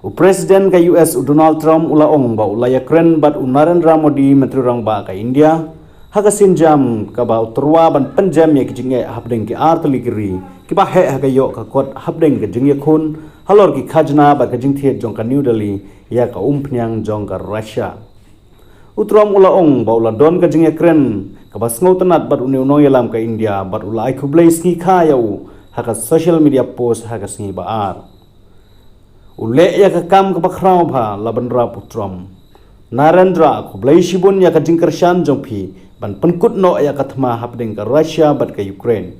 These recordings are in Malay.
Presiden ka US Donald Trump ula ong ba ula Ukraine bat Narendra Modi menteri rang ba ka India haga sinjam ka ba utrwa ban panjam ya kijinge habdeng ki artli kiri ki ba he haga yo ka kot habdeng ka jingye khun halor ki khajna ba ka jingthiet jong ka New Delhi ya ka umpnyang jong ka Russia utrom ula ong ba ula don ka jingye Ukraine ka ba sngotanat bat uni unong yalam ka India bat ula ai khublai ski kha yau haga social media post haga sni ba ar ule ya ka kam ka bakrau bha labanra putrom Narendra khublai shibun ya ka jingkershan jongphi ban penkut no ya ka thma hapdeng ka Russia bat ka Ukraine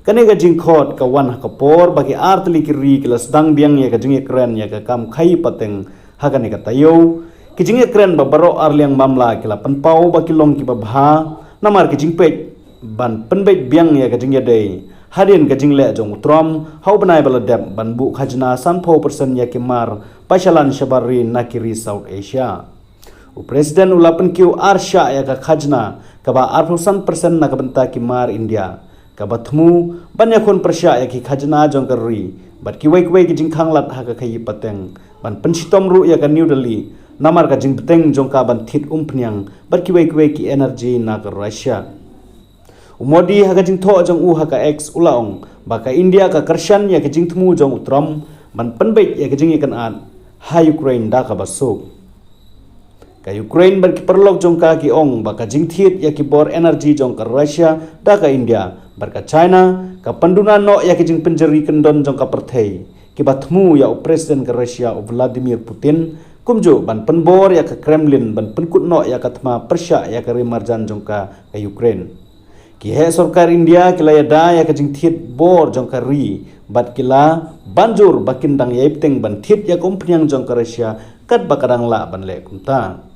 kane ka jingkhot ka wan ka por bagi artli kiri kilas dang biang ya ka jing Ukraine ya ka kam khai pateng hagane ka tayo ki jing Ukraine ba baro arliang mamla kila panpau ba kilong ki ba bha namar ki jingpet ban penbet biang ya ka jing ya dei hadin ka jingle jong utrom hau banai baladem ban bu khajna sanpho persen ya kimar pashalan shabari nakiri South Asia Presiden ulapan kiu arsha ya ka khajna ka ba arphusan persen na ka benta kimar India ka bathmu ban yakon persya ya ki khajna jong kari bat ki wei ki jingkhang lat ha ka khai pateng ban pensitom ru ya ka New Delhi namar ka jing peteng jong ka ban thit umpnyang bat ki wei ki energy na ka Russia Modi haga jing tho jong haga X ulaong baka India ka karshan ya ka jing thmu jong utram ban penbet ya ka jing ikan an ha Ukraine da ka basuk ka Ukraine ban ki perlok jong ka ki ong baka jing thit ya ki bor energy jong ka Russia da ka India barka China ka panduna no ya ki jing penjeri kendon jong ka perthei ki bathmu ya presiden ka Russia Vladimir Putin kumjo ban penbor ya ka Kremlin ban penkut no ya ka thma persya ya ka rimarjan jong ka Ukraine ki he sarkar India kila ya da ya ka jing thit bor jong ka ri bat kila banjur bakin dang yaipteng ban thit ya kompnyang jong ka Russia kat bakadang la ban le kumta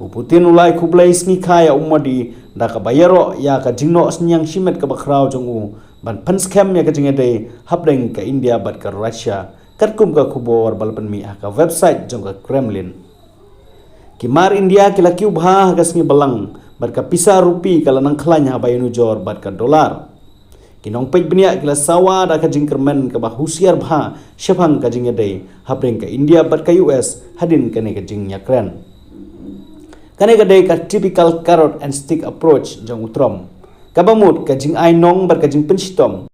Putin ulai khublai sngi khaya umadi da ka bayaro ya ka jingno snyang simet ka bakrau jong ban panskam ya ka jingede habdeng ka India bat ka Russia kat kum ka khubor balpan mi ka website jong ka Kremlin kimar India kila kiu bha ka sngi balang barka pisa rupi kala nang khlanya bayanu jor barka dolar kinong pej benia kila sawa da ka jingkermen ka ba husiar bha shafang ka jingede habdeng ka India barka US hadin kane ka jing Ukraine kane ka dei ka typical carrot and stick approach jong utrom kabamut ka jing ai nong barka jing pensitom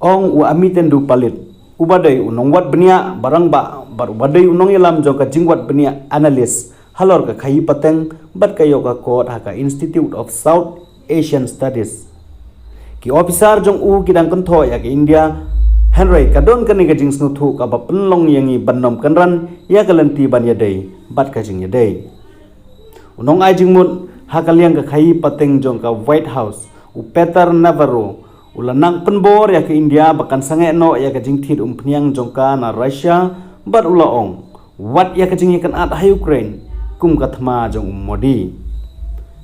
ong u amiten du palit ubadai unong wat benia barang ba bar ubadai unong yalam jong ka jingwat benia analyst halor ka khai pateng bat kayo ka kot ha ka Institute of South Asian Studies ki officer jong kidang kentho ya ka India Henry kadon kani ka jing snuthu ka ba penlong yangi bannom kanran ya ka lenti ban ya dei bat ka jing ya dei unong ai jing mun ha ka liang ka khai pateng jong ka White House Peter Navarro ulanang penbor ya ka India bakan sange no ya ka jing thit pniang jong ka na Russia bat ulaong wat ya ka jing kan at ha Ukraine kum kathma jong Modi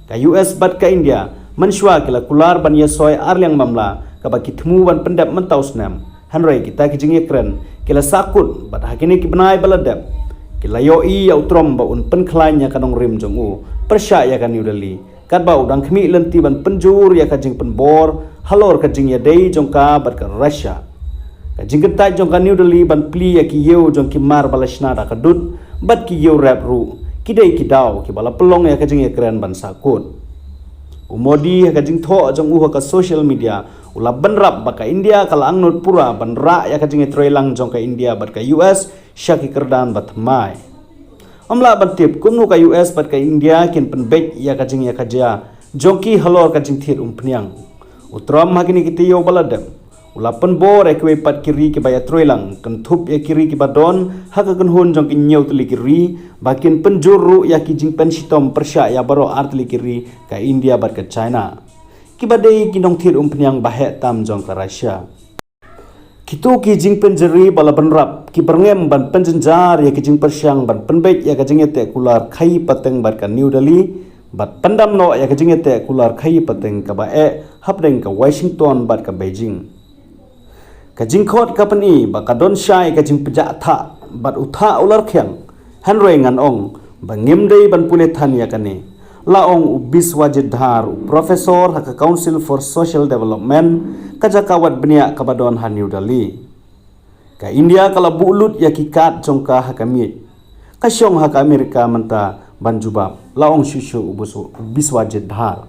ka US bat ka India manshwa kila kular ban yesoy arliang mamla ka ba kithmu ban pendap mentausnam hanrei kita ki jing Ukraine kila sakut bat hakini ki benai baladap kila yo I ya utrom ba un penklanya kanong rim jong persya ya ka New Delhi kat ba udang khmi lenti ban penjur ya ka jing penbor halor ka jing ya dei jong ka bat ka Russia ka jing ketai jong ka New Delhi ban pli ya ki yeu jong ki mar balashna da ka dut bat ki yeu rap ru kidai kidau ki bala pelong ya ka jing Ukraine ban sakut Modi ka jing tho jong ka social media ula banrap baka India kala angnut pura banra ya ka jing trailang jong ka India bat ka US syaki kerdan bat mai amla bantip kumnu ka US bat ka India kin penbet ya ka jing ya ka ja jongki halor ka jing thir pniang utram hakini kitiyo baladam ula penbor ekwe pat kiri ki baya troilang kan thup ya kiri ki badon haka kan hun jong ki nyau tli kiri bakin penjuru ya ki jing pensitom persya ya baro artli kiri ka India bat ka China ki badai ki nong thir pniang bahe tam jong ka Russia kitu ki jing penjeri bala banrap ki berngem ban penjenjar ya ki jing persyang ban penbet ya ka jing ete kular khai pateng bat ka New Delhi bat pandam no ya ka jing ete kular khai pateng ka ba hapdeng ka Washington bat ka Beijing ka jingkhot ka pani ba ka don shai ka jing peja tha bat utha ular khyang hanroi ngan ong ba ngimdei ban pune than ya kane la ong biswajid dhar professor ha ka Council for Social Development ka jakawat bnia ka badon ha New Delhi Ka India kala bulut ya kikat jongka hakamit. Kasyong haka Amerika menta banjubab laong shushu biswajid dhar.